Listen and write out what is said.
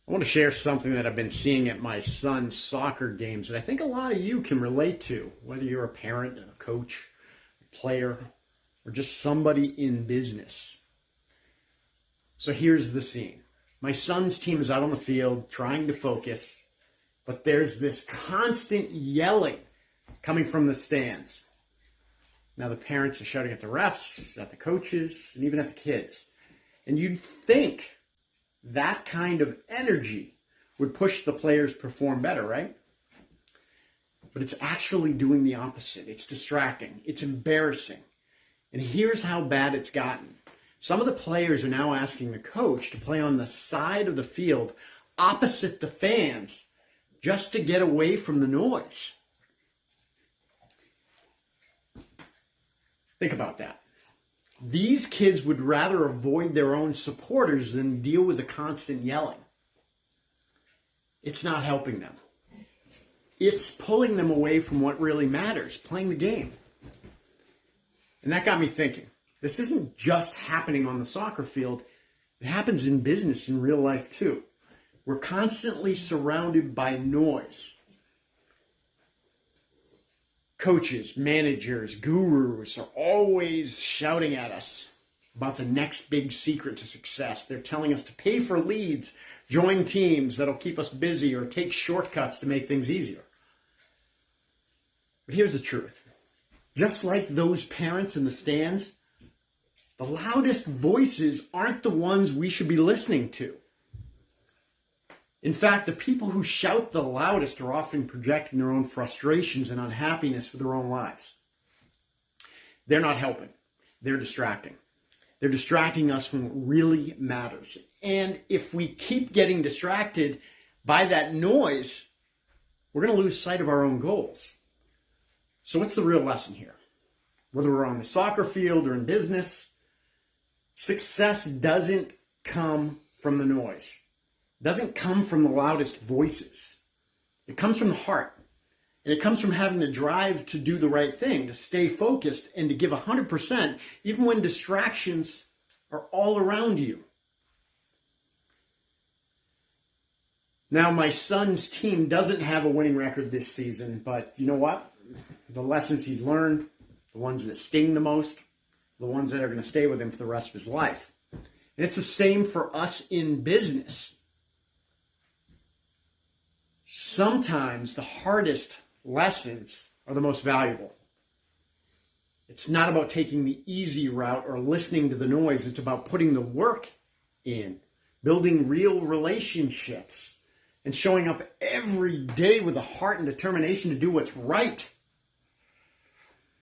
I want to share something that I've been seeing at my son's soccer games that I think a lot of you can relate to, whether you're a parent, a coach, a player, or just somebody in business. So here's the scene. My son's team is out on the field trying to focus, but there's this constant yelling coming from the stands. Now the parents are shouting at the refs, at the coaches, and even at the kids. And you'd think that kind of energy would push the players to perform better, right? But it's actually doing the opposite. It's distracting. It's embarrassing. And here's how bad it's gotten. Some of the players are now asking the coach to play on the side of the field opposite the fans just to get away from the noise. Think about that. These kids would rather avoid their own supporters than deal with the constant yelling. It's not helping them. It's pulling them away from what really matters, playing the game. And that got me thinking. This isn't just happening on the soccer field. It happens in business, in real life too. We're constantly surrounded by noise. Coaches, managers, gurus are always shouting at us about the next big secret to success. They're telling us to pay for leads, join teams that'll keep us busy, or take shortcuts to make things easier. But here's the truth. Just like those parents in the stands, the loudest voices aren't the ones we should be listening to. In fact, the people who shout the loudest are often projecting their own frustrations and unhappiness with their own lives. They're not helping. They're distracting. They're distracting us from what really matters. And if we keep getting distracted by that noise, we're going to lose sight of our own goals. So what's the real lesson here? Whether we're on the soccer field or in business, success doesn't come from the noise. It doesn't come from the loudest voices. It comes from the heart. And it comes from having the drive to do the right thing, to stay focused and to give 100%, even when distractions are all around you. Now, my son's team doesn't have a winning record this season, but you know what? The lessons he's learned, the ones that sting the most, the ones that are going to stay with him for the rest of his life. And it's the same for us in business. Sometimes the hardest lessons are the most valuable. It's not about taking the easy route or listening to the noise. It's about putting the work in, building real relationships, and showing up every day with a heart and determination to do what's right.